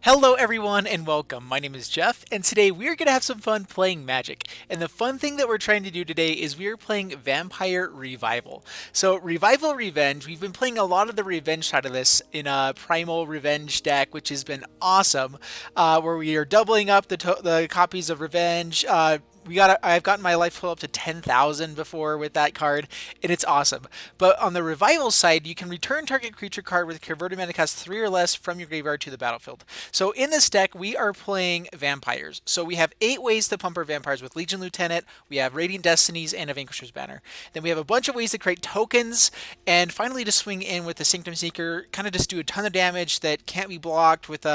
Hello everyone and welcome. My name is Jeff and today we're going to have some fun playing Magic. And the fun thing that we're trying to do today is we're playing Vampire Revival. So Revival Revenge, we've been playing a lot of the Revenge side of this in a Primal Revenge deck, which has been awesome, where we are doubling up the copies of Revenge. I've gotten my life full up to 10,000 before with that card, and it's awesome. But on the Revival side, you can return target creature card with converted mana cost 3 or less from your graveyard to the battlefield. So in this deck, we are playing vampires. So we have 8 ways to pump our vampires with Legion Lieutenant, we have Radiant Destinies, and a Vanquisher's Banner. Then we have a bunch of ways to create tokens, and finally to swing in with the Sanctum Seeker, kind of just do a ton of damage that can't be blocked with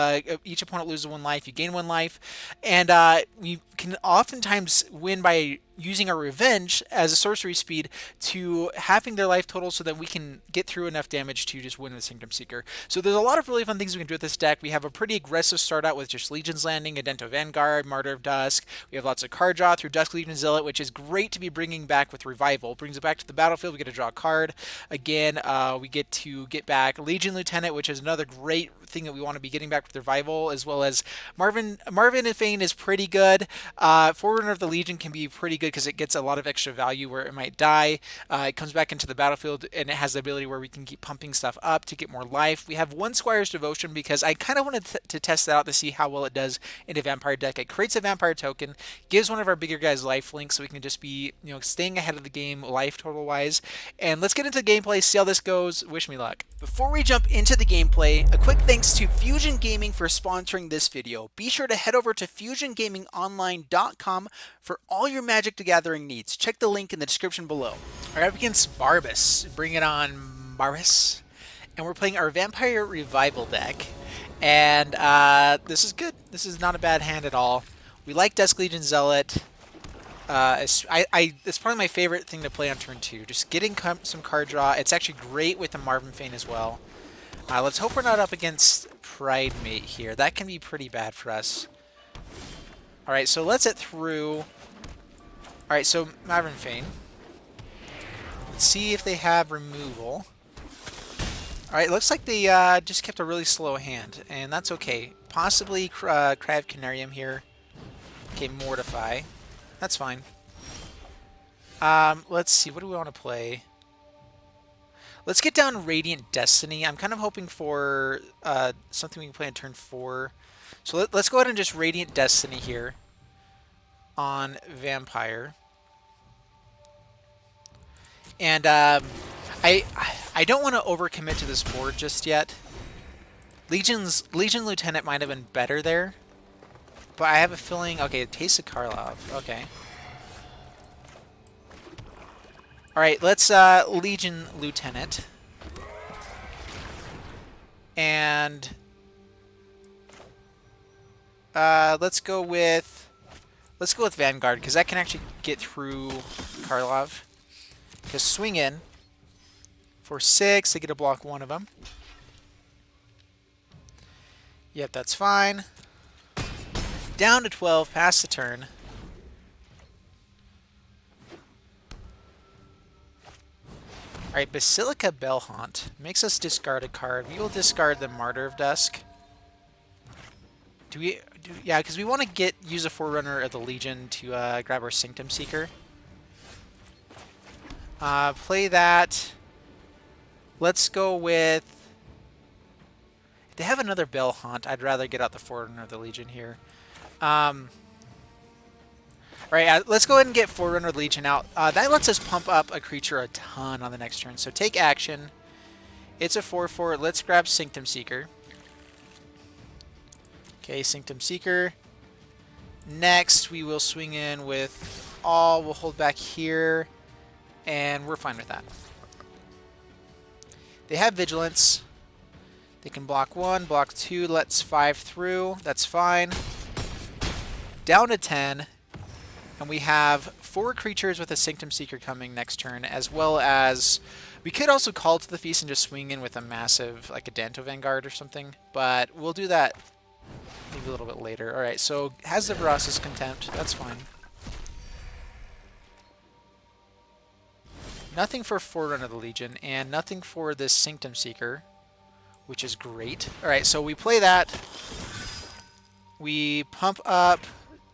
each opponent loses 1 life, you gain 1 life, and we can oftentimes win by using our Revenge as a sorcery speed to halving their life total so that we can get through enough damage to just win with Sanctum Seeker. So there's a lot of really fun things we can do with this deck. We have a pretty aggressive start out with just Legion's Landing, Adento Vanguard, Martyr of Dusk. We have lots of card draw through Dusk Legion Zealot, which is great to be bringing back with Revival. Brings it back to the battlefield, we get to draw a card. Again, we get to get back Legion Lieutenant, which is another great thing that we want to be getting back with Revival, as well as Marvin and Fane is pretty good. Forerunner of the Legion can be pretty good because it gets a lot of extra value where it might die. It comes back into the battlefield and it has the ability where we can keep pumping stuff up to get more life. We have 1 Squire's Devotion because I kind of wanted to test that out to see how well it does in a vampire deck. It creates a vampire token, gives one of our bigger guys life link so we can just be, staying ahead of the game life total wise. And let's get into the gameplay, see how this goes. Wish me luck. Before we jump into the gameplay, a quick thanks to Fusion Gaming for sponsoring this video. Be sure to head over to fusiongamingonline.com for all your Magic the Gathering needs. Check the link in the description below. All right, up against Barbas. Bring it on, Barbas. And we're playing our Vampire Revival deck. And this is good. This is not a bad hand at all. We like Dusk Legion Zealot. It's probably my favorite thing to play on turn 2. Just getting some card draw. It's actually great with the Marvin Fane as well. Let's hope we're not up against Pride Mate here. That can be pretty bad for us. Alright, so let's it through. Alright, so Marvin Fane. Let's see if they have removal. Alright, looks like they just kept a really slow hand, and that's okay. Possibly Crab Canarium here. Okay, Mortify. That's fine. Let's see, what do we want to play? Let's get down Radiant Destiny. I'm kind of hoping for something we can play on turn 4. So let's go ahead and just Radiant Destiny here on Vampire. And I don't want to overcommit to this board just yet. Legion Lieutenant might have been better there. But I have a feeling... Okay, Taste of Karlov. Okay. Alright, let's Legion Lieutenant. And... let's go with Vanguard, because that can actually get through Karlov. Just swing in. For 6, they get to block 1 of them. Yep, that's fine. Down to 12, pass the turn. Alright, Basilica Bellhaunt makes us discard a card. We will discard the Martyr of Dusk. Yeah, because we want to use a Forerunner of the Legion to grab our Sanctum Seeker. Play that. Let's go with... If they have another Bellhaunt, I'd rather get out the Forerunner of the Legion here. Alright, let's go ahead and get Forerunner Legion out. That lets us pump up a creature a ton on the next turn. So take action. It's a 4/4. Let's grab Sanctum Seeker. Okay, Sanctum Seeker. Next, we will swing in with all. We'll hold back here. And we're fine with that. They have Vigilance. They can block 1, block 2, lets 5 through. That's fine. Down to 10. And we have 4 creatures with a Sanctum Seeker coming next turn, as well as... We could also call to the feast and just swing in with a massive, like a Danto Vanguard or something. But we'll do that maybe a little bit later. Alright, so has the Veracis Contempt. That's fine. Nothing for Forerunner of the Legion, and nothing for this Sanctum Seeker, which is great. Alright, so we play that. We pump up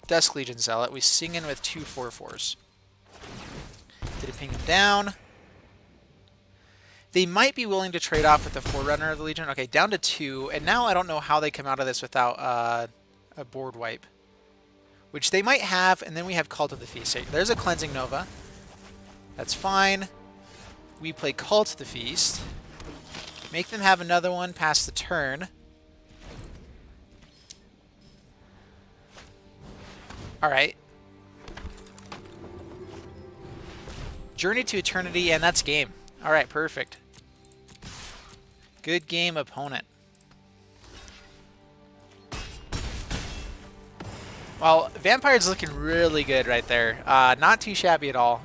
Dusk Legion Zealot. We sing in with 2 4/4s. Did it ping him down? They might be willing to trade off with the Forerunner of the Legion. Okay, down to 2. And now I don't know how they come out of this without a board wipe. Which they might have, and then we have Call to the Feast. There's a Cleansing Nova. That's fine. We play Call to the Feast. Make them have another one past the turn. Alright. Journey to Eternity, and that's game. Alright, perfect. Good game, opponent. Well, Vampire's looking really good right there. Not too shabby at all.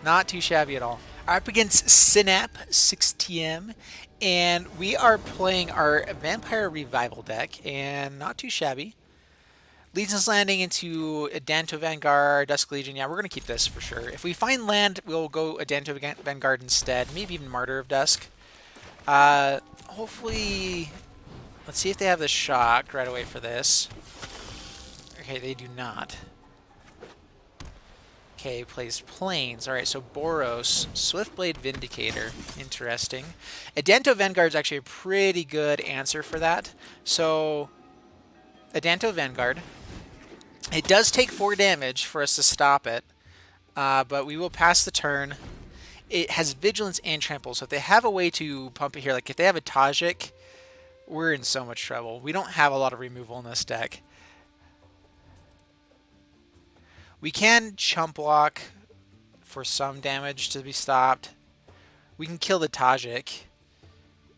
Not too shabby at all. Up against Synap 6TM, and we are playing our Vampire Revival deck, and not too shabby. Legion's Landing into Adanto Vanguard, Dusk Legion. Yeah, we're going to keep this for sure. If we find land, we'll go Adanto Vanguard instead. Maybe even Martyr of Dusk. Hopefully, let's see if they have the shock right away for this. Okay, they do not. Okay, plays Plains. Alright, so Boros, Swiftblade Vindicator. Interesting. Adanto Vanguard is actually a pretty good answer for that. So, Adanto Vanguard. It does take 4 damage for us to stop it, but we will pass the turn. It has Vigilance and Trample, so if they have a way to pump it here, like if they have a Tajik, we're in so much trouble. We don't have a lot of removal in this deck. We can chump block for some damage to be stopped. We can kill the Tajik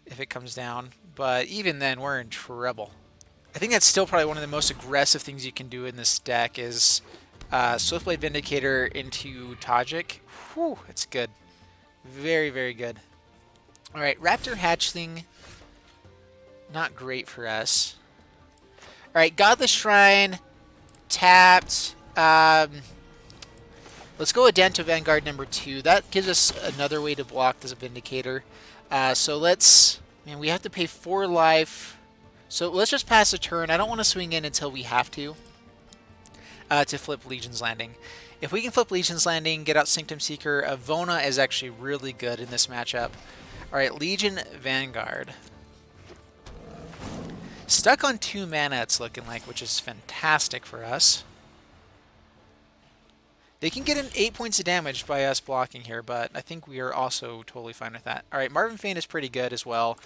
if it comes down, but even then we're in trouble. I think that's still probably one of the most aggressive things you can do in this deck is Swiftblade Vindicator into Tajik. Whew, it's good. Very, very good. Alright, Raptor Hatchling. Not great for us. Alright, Godless Shrine. Tapped. Let's go Adanto Vanguard number 2. That gives us another way to block this Vindicator. So let's... Man, we have to pay 4 life. So let's just pass a turn. I don't want to swing in until we have to flip Legion's Landing. If we can flip Legion's Landing, get out Sanctum Seeker, Vona is actually really good in this matchup. Alright, Legion Vanguard. Stuck on 2 mana, it's looking like, which is fantastic for us. They can get in 8 points of damage by us blocking here, but I think we are also totally fine with that. Alright, Marvin Fane is pretty good as well.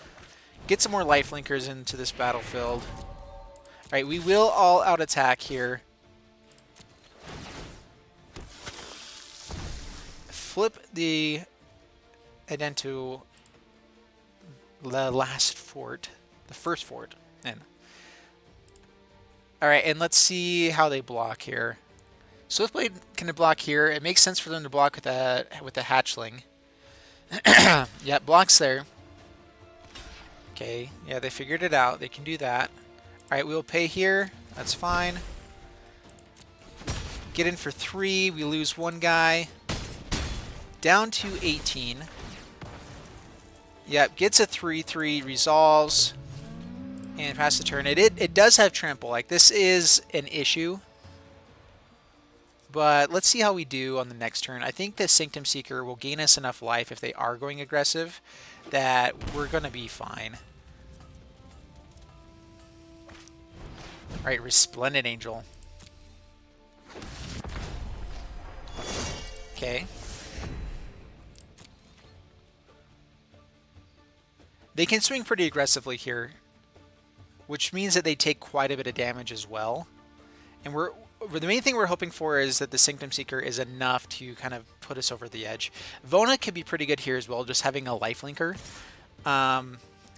Get some more lifelinkers into this battlefield. Alright, we will all out attack here. Flip the Adanto, the last fort, the first fort. Alright, and let's see how they block here. Swiftblade can block here. It makes sense for them to block with the hatchling. Yeah, blocks there. Okay, yeah, they figured it out. They can do that. Alright, we'll pay here. That's fine. Get in for 3. We lose 1 guy. Down to 18. Yep, gets a 3/3, resolves, and pass the turn. It does have trample. Like, this is an issue. But let's see how we do on the next turn. I think the Sanctum Seeker will gain us enough life if they are going aggressive that we're going to be fine. Alright, Resplendent Angel. Okay. They can swing pretty aggressively here, which means that they take quite a bit of damage as well. And the main thing we're hoping for is that the Sanctum Seeker is enough to kind of put us over the edge. Vona could be pretty good here as well, just having a lifelinker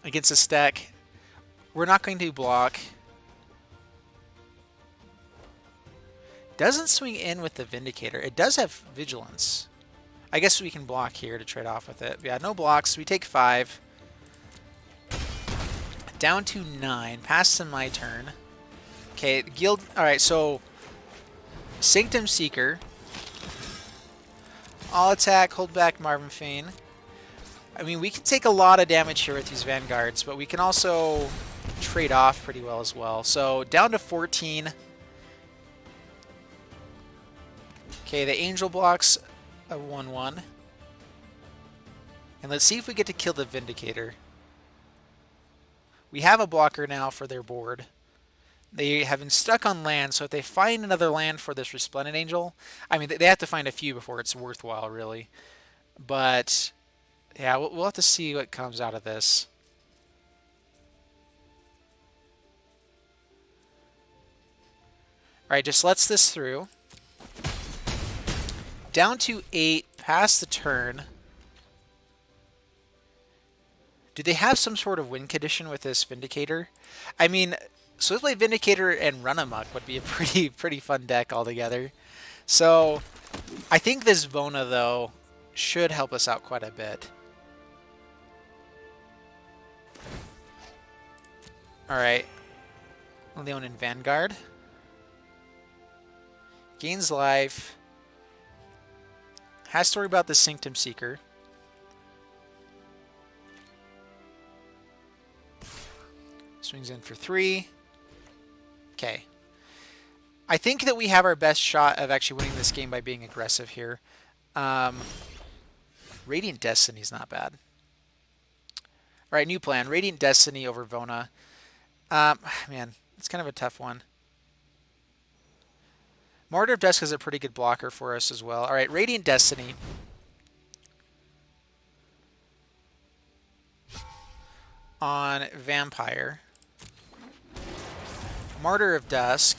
against this deck. We're not going to block. Doesn't swing in with the Vindicator. It does have Vigilance. I guess we can block here to trade off with it. Yeah, no blocks. We take 5. Down to 9. Pass to my turn. Okay, Guild... Alright, so... Sanctum Seeker. All attack, hold back Marvin Fane. I mean, we can take a lot of damage here with these Vanguards, but we can also trade off pretty well as well. So down to 14. Okay, the Angel blocks a 1/1. And let's see if we get to kill the Vindicator. We have a blocker now for their board. They have been stuck on land, so if they find another land for this Resplendent Angel, I mean, they have to find a few before it's worthwhile, really. But, yeah, we'll have to see what comes out of this. All right, just lets this through. Down to 8, past the turn. Do they have some sort of win condition with this Vindicator? I mean, Swiftblade Vindicator and Run Amok would be a pretty fun deck altogether. So, I think this Vona, though, should help us out quite a bit. Alright. Leon in Vanguard. Gains life. Has to worry about the Sanctum Seeker. Swings in for 3. Okay. I think that we have our best shot of actually winning this game by being aggressive here. Radiant Destiny's not bad. Alright, new plan. Radiant Destiny over Vona. Man, it's kind of a tough one. Martyr of Dusk is a pretty good blocker for us as well. Alright, Radiant Destiny. On Vampire. Martyr of Dusk.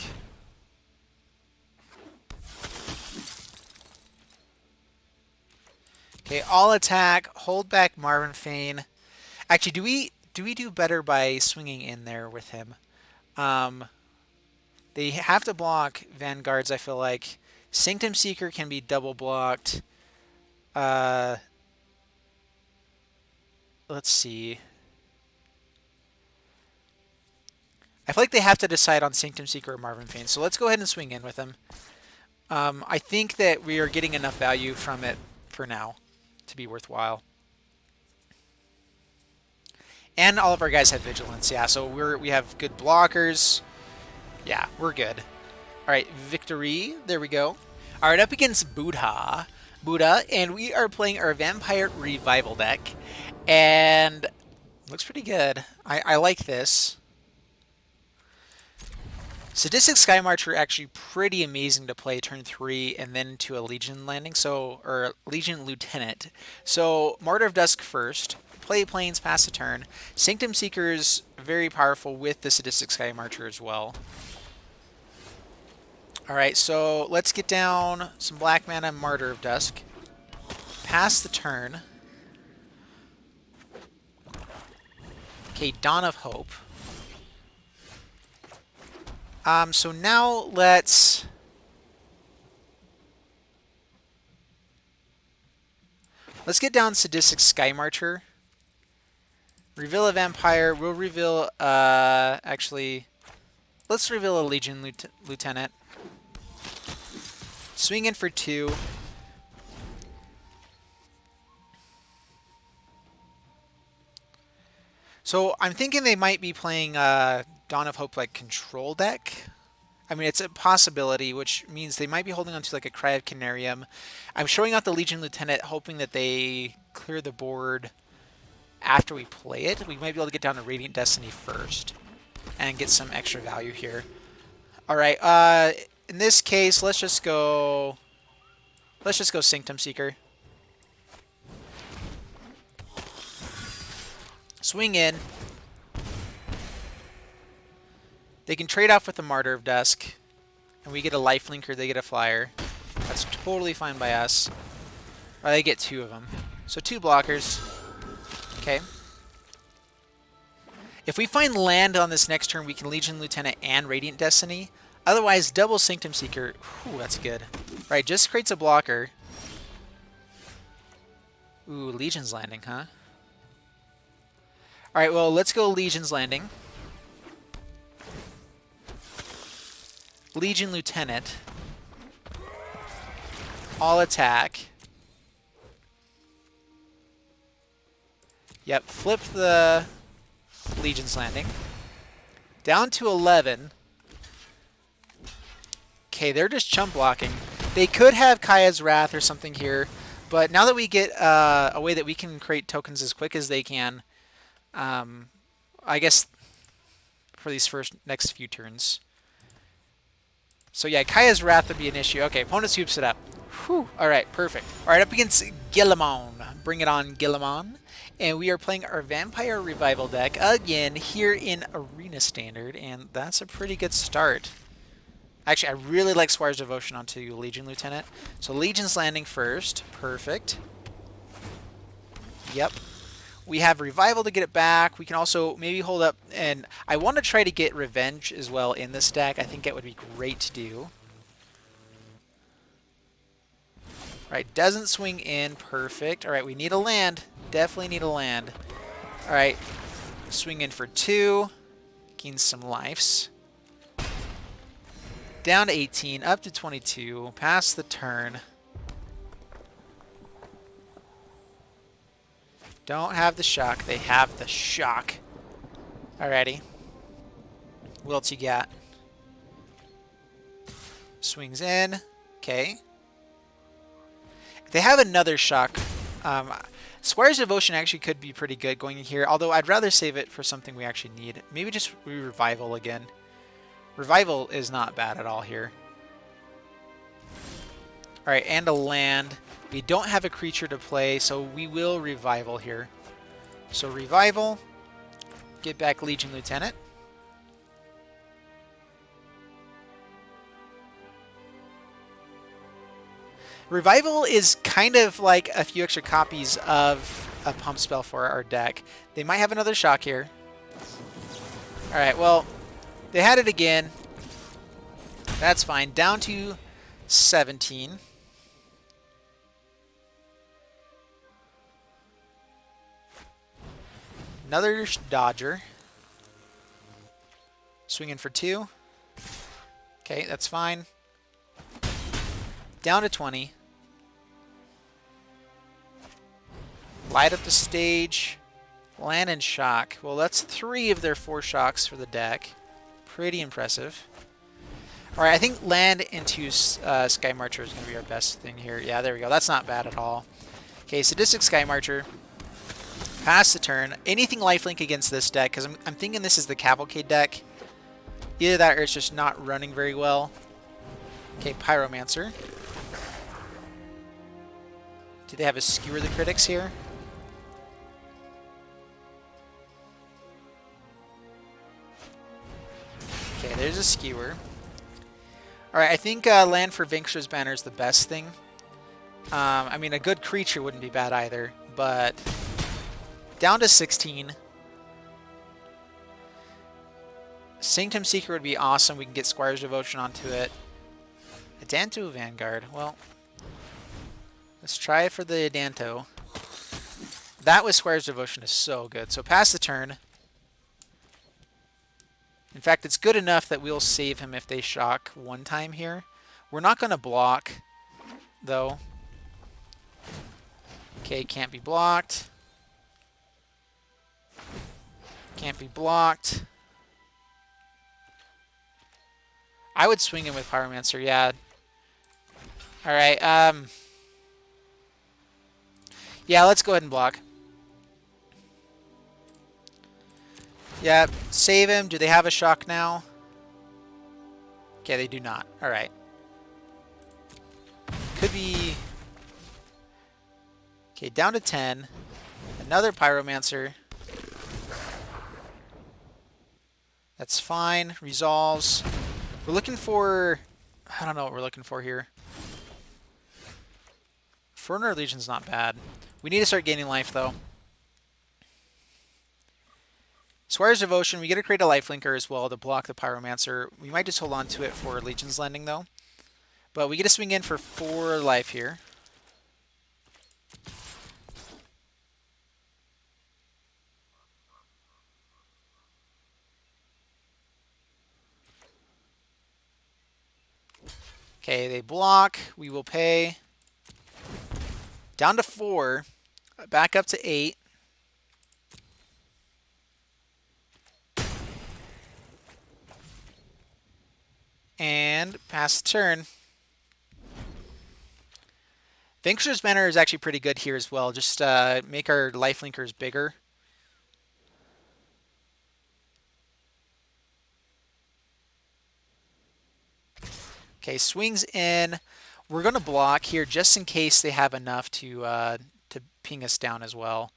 Okay, all attack, hold back Marvin Fane. Actually, do we do better by swinging in there with him? They have to block Vanguards, I feel like. Sanctum Seeker can be double blocked. Let's see. I feel like they have to decide on Sanctum Seeker or Marvin Fane, so let's go ahead and swing in with him. I think that we are getting enough value from it for now to be worthwhile. And all of our guys have Vigilance, yeah, so we have good blockers. Yeah, we're good. Alright, victory, there we go. Alright, up against Buddha, and we are playing our Vampire Revival deck. And looks pretty good. I like this. Sadistic Sky Marcher are actually pretty amazing to play turn 3 and then to a Legion landing, or Legion Lieutenant. So Martyr of Dusk first, play Plains, pass the turn. Sanctum Seeker's very powerful with the Sadistic Sky Marcher as well. Alright, so let's get down some black mana, Martyr of Dusk. Pass the turn. Okay, Dawn of Hope. So now let's get down Sadistic Sky Marcher. Reveal a Vampire. We'll reveal, actually, let's reveal a Legion Lieutenant. Swing in for 2. So I'm thinking they might be playing Dawn of Hope like control deck. I mean, it's a possibility, which means they might be holding on to like a Cry of Canarium. I'm showing out the Legion Lieutenant, hoping that they clear the board after we play it. We might be able to get down to Radiant Destiny first and get some extra value here. All right, in this case, let's just go Sanctum Seeker. Swing in. They can trade off with the Martyr of Dusk, and we get a lifelink or they get a flyer. That's totally fine by us. Or they get 2 of them. So 2 blockers. Okay. If we find land on this next turn, we can Legion Lieutenant and Radiant Destiny. Otherwise, double Sanctum Seeker. Ooh, that's good. Right, just creates a blocker. Ooh, Legion's Landing, huh? Alright, well, let's go Legion's Landing. Legion Lieutenant. All attack. Yep, flip the Legion's Landing. Down to 11. Okay, they're just chump blocking. They could have Kaya's Wrath or something here, but now that we get a way that we can create tokens as quick as they can, I guess for these next few turns. So yeah, Kaya's Wrath would be an issue. Okay, opponent swoops it up. Whew. All right, perfect. All right, up against Guillemon. Bring it on, Guillemon. And we are playing our Vampire Revival deck again here in Arena Standard, and that's a pretty good start. Actually, I really like Squire's Devotion onto Legion Lieutenant. So Legion's landing first. Perfect. Yep. We have Revival to get it back. We can also maybe hold up, and I want to try to get Revenge as well in this deck. I think that would be great to do. All right, doesn't swing in. Perfect. All right, we need a land. Definitely need a land. All right, swing in for 2. Gain some lives. Down to 18, up to 22. Pass the turn. Don't have the shock. They have the shock. Alrighty. What else you got? Swings in. Okay. If they have another shock, Squire's Devotion actually could be pretty good going in here, although I'd rather save it for something we actually need. Maybe just Revival again. Revival is not bad at all here. Alright, and a land. We don't have a creature to play, so we will Revival here. So Revival, get back Legion Lieutenant. Revival is kind of like a few extra copies of a pump spell for our deck. They might have another shock here. Alright, well, they had it again. That's fine. Down to 17. Another Dodger. Swinging for 2. Okay, that's fine. Down to 20. Light up the stage. Land and shock. Well, that's 3 of their 4 shocks for the deck. Pretty impressive. Alright, I think land into Sky Marcher is going to be our best thing here. Yeah, there we go. That's not bad at all. Okay, Sadistic Sky Marcher. Pass the turn. Anything lifelink against this deck, because I'm thinking this is the Cavalcade deck. Either that or it's just not running very well. Okay, Pyromancer. Do they have a Skewer the Critics here? Okay, there's a Skewer. Alright, I think land for Vanquisher's Banner is the best thing. I mean, a good creature wouldn't be bad either, but down to 16. Sanctum Seeker would be awesome. We can get Squire's Devotion onto it. Adanto Vanguard. Well, let's try it for the Adanto. That with Squire's Devotion is so good. So pass the turn. In fact, it's good enough that we'll save him if they shock one time here. We're not going to block, though. Okay, can't be blocked. Can't be blocked. I would swing him with Pyromancer, yeah. Alright, yeah, let's go ahead and block. Yeah, save him. Do they have a shock now? Okay, they do not. Alright. Could be... Okay, down to 10. Another Pyromancer. That's fine. Resolves. We're looking for... I don't know what we're looking for here. Forerunner Legion's not bad. We need to start gaining life, though. Squire's Devotion, we get to create a lifelinker as well to block the Pyromancer. We might just hold on to it for Legion's Landing, though. But we get to swing in for 4 life here. Okay, they block. We will pay. Down to 4. Back up to 8. And pass the turn. Vanquisher's Banner is actually pretty good here as well. Just make our lifelinkers bigger. Okay, swings in. We're going to block here just in case they have enough to ping us down as well.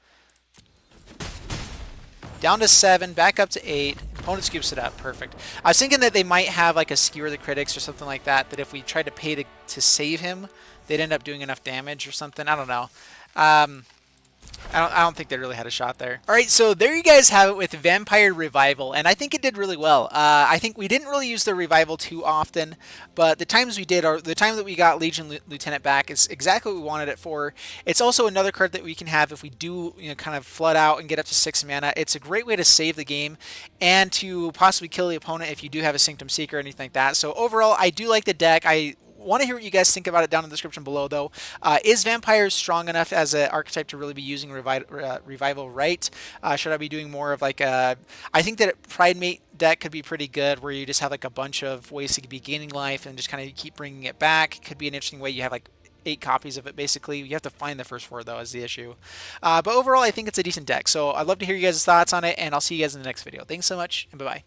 Down to 7, back up to 8. Opponent scoops it up. Perfect. I was thinking that they might have like a Skewer the Critics or something like that, that if we tried to pay to save him, they'd end up doing enough damage or something. I don't know. I don't think they really had a shot there. All right, so there you guys have it with Vampire Revival, and I think it did really well. I think we didn't really use the Revival too often, but the times we did, or the time that we got Legion Lieutenant back, is exactly what we wanted it for. It's also another card that we can have if we do, kind of flood out and get up to 6 mana. It's a great way to save the game and to possibly kill the opponent if you do have a Sanctum Seeker or anything like that. So overall, I do like the deck. I want to hear what you guys think about it down in the description below, though. Is Vampire strong enough as an archetype to really be using Revival right? Should I be doing more of like a... I think that Pridemate deck could be pretty good, where you just have like a bunch of ways to be gaining life and just kind of keep bringing it back. Could be an interesting way. You have like 8 copies of it, basically. You have to find the first 4, though, is the issue. But overall, I think it's a decent deck. So I'd love to hear you guys' thoughts on it, and I'll see you guys in the next video. Thanks so much, and bye-bye.